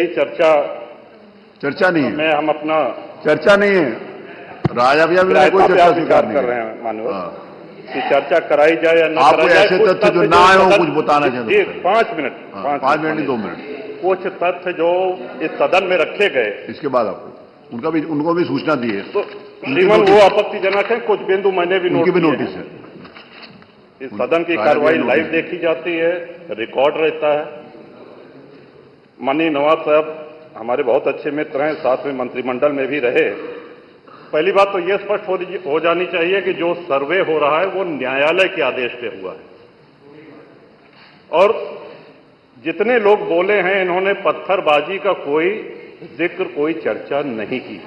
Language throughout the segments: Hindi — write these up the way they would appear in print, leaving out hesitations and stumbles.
चर्चा नहीं है। मैं हम अपना चर्चा नहीं है। राजा भैया भी कोई चर्चा स्वीकार नहीं कर रहे हैं मानव कि चर्चा कराई जाए या ना आपको कराई जाए। ऐसे तत्व जो ना आए हो कुछ बताना चाहते हैं। 5 मिनट 5 मिनट नहीं 2 मिनट कुछ तथ्य जो इस सदन में रखे गए, इसके बाद आपको उनको भी सूचना दी है। तो श्रीमान वो आपत्तिजनक है। कुछ बिंदु मैंने भी नोटिस है। इस सदन की कार्रवाई लाइव देखी जाती है, रिकॉर्ड रहता है। माननीय नवाब साहब हमारे बहुत अच्छे मित्र हैं, साथ में मंत्रिमंडल में भी रहे। पहली बात तो यह स्पष्ट हो जानी चाहिए कि जो सर्वे हो रहा है वो न्यायालय के आदेश पे हुआ है। और जितने लोग बोले हैं इन्होंने पत्थरबाजी का कोई जिक्र, कोई चर्चा नहीं की।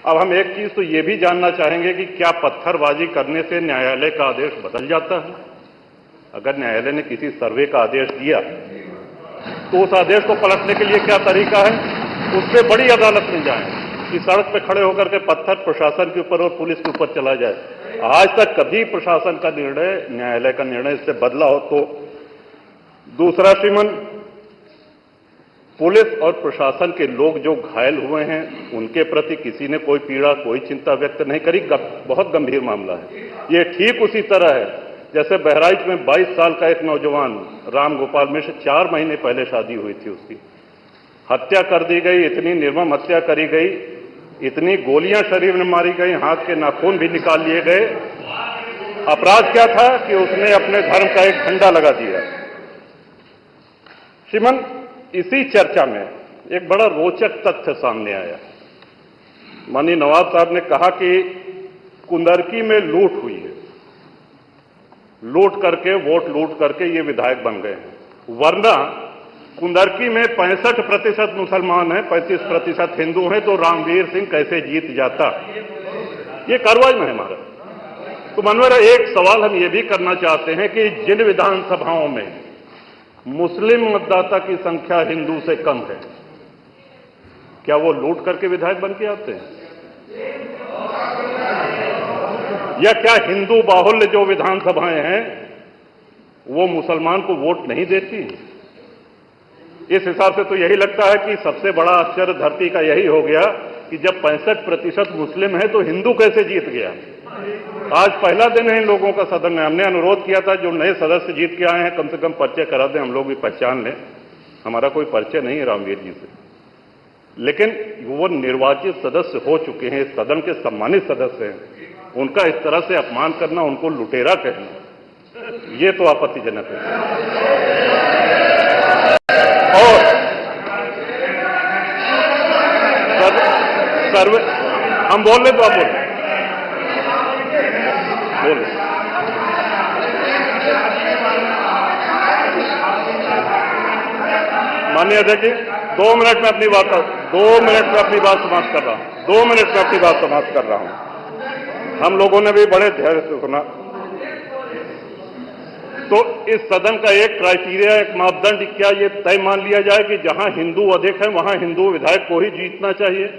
अब हम एक चीज तो ये भी जानना चाहेंगे कि क्या पत्थरबाजी करने से न्यायालय का आदेश बदल जाता है? अगर न्यायालय ने किसी सर्वे का आदेश दिया तो उस आदेश को पलटने के लिए क्या तरीका है? उससे बड़ी अदालत में जाएं कि सड़क पे खड़े होकर के पत्थर प्रशासन के ऊपर और पुलिस के ऊपर चला जाए। आज तक कभी प्रशासन का निर्णय, न्यायालय का निर्णय इससे बदला हो तो? दूसरा श्रीमान, पुलिस और प्रशासन के लोग जो घायल हुए हैं उनके प्रति किसी ने कोई पीड़ा, कोई चिंता व्यक्त नहीं करी। बहुत गंभीर मामला है ये। ठीक उसी तरह है जैसे बहराइच में 22 साल का एक नौजवान राम गोपाल मिश्र, 4 महीने पहले शादी हुई थी, उसकी हत्या कर दी गई। इतनी निर्मम हत्या करी गई, इतनी गोलियां शरीर में मारी गई, हाथ के नाखून भी निकाल लिए गए। अपराध क्या था कि उसने अपने धर्म का एक झंडा लगा दिया। श्रीमान, इसी चर्चा में एक बड़ा रोचक तथ्य सामने आया। माननीय नवाब साहब ने कहा कि कुंदरकी में लूट हुई है, लूट करके, वोट लूट करके ये विधायक बन गए हैं। वरना कुंदरकी में 65% मुसलमान हैं, 35% हिंदू हैं, तो रामवीर सिंह कैसे जीत जाता? ये कार्रवाई में है हमारा। तो मनोहर, एक सवाल हम ये भी करना चाहते हैं कि जिन विधानसभाओं में मुस्लिम मतदाता की संख्या हिंदू से कम है, क्या वो लूट करके विधायक बन के आते हैं? या क्या हिंदू बाहुल्य जो विधानसभाएं हैं वो मुसलमान को वोट नहीं देती? इस हिसाब से तो यही लगता है कि सबसे बड़ा आश्चर्य धरती का यही हो गया कि जब 65% मुस्लिम है तो हिंदू कैसे जीत गया? आज पहला दिन है इन लोगों का सदन में। हमने अनुरोध किया था जो नए सदस्य जीत के आए हैं कम से कम परिचय करा दें, हम लोग भी पहचान लें। हमारा कोई परिचय नहीं है रामवीर जी से, लेकिन वो निर्वाचित सदस्य हो चुके हैं, इस सदन के सम्मानित सदस्य हैं। उनका इस तरह से अपमान करना, उनको लुटेरा कहना, ये तो आपत्तिजनक है। और सर्वे हम बोल रहे तो आप बोल माननीय अध्यक्ष जी, 2 मिनट में अपनी बात समाप्त कर रहा हूं। 2 मिनट में अपनी बात समाप्त कर रहा हूं। हम लोगों ने भी बड़े धैर्य से सुना। तो इस सदन का एक क्राइटेरिया, एक मापदंड क्या ये तय मान लिया जाए कि जहां हिंदू अधिक है वहां हिंदू विधायक को ही जीतना चाहिए,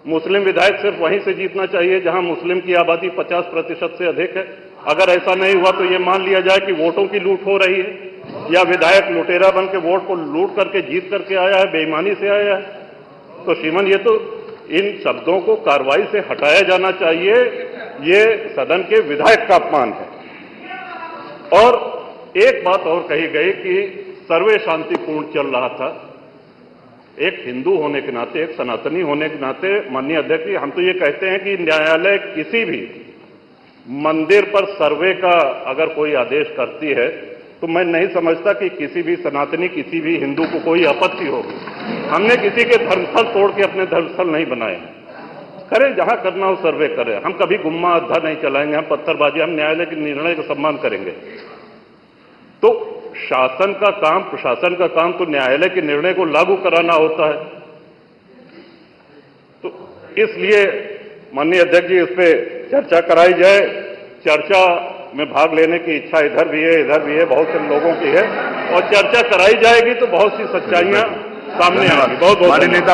मुस्लिम विधायक सिर्फ वहीं से जीतना चाहिए जहां मुस्लिम की आबादी 50% से अधिक है? अगर ऐसा नहीं हुआ तो ये मान लिया जाए कि वोटों की लूट हो रही है या विधायक लुटेरा बन के वोट को लूट करके जीत करके आया है, बेईमानी से आया है। तो श्रीमान, ये तो इन शब्दों को कार्रवाई से हटाया जाना चाहिए। ये सदन के विधायक का अपमान है। और एक बात और कही गई कि सर्वे शांतिपूर्ण चल रहा था। एक हिंदू होने के नाते, एक सनातनी होने के नाते माननीय अध्यक्ष जी, हम तो ये कहते हैं कि न्यायालय किसी भी मंदिर पर सर्वे का अगर कोई आदेश करती है तो मैं नहीं समझता कि किसी भी सनातनी, किसी भी हिंदू को कोई आपत्ति होगी। हमने किसी के धर्मस्थल तोड़ के अपने धर्मस्थल नहीं बनाए। करें जहां करना हो सर्वे करें। हम कभी गुम्मा अद्धा नहीं चलाएंगे, हम पत्थरबाजी, हम न्यायालय के निर्णय का सम्मान करेंगे। तो शासन का काम, प्रशासन का काम तो न्यायालय के निर्णय को लागू कराना होता है। तो इसलिए माननीय अध्यक्ष जी, इस पे चर्चा कराई जाए। चर्चा में भाग लेने की इच्छा इधर भी है, बहुत से लोगों की है, और चर्चा कराई जाएगी तो बहुत सी सच्चाइयां सामने आएंगी। बहुत बहुत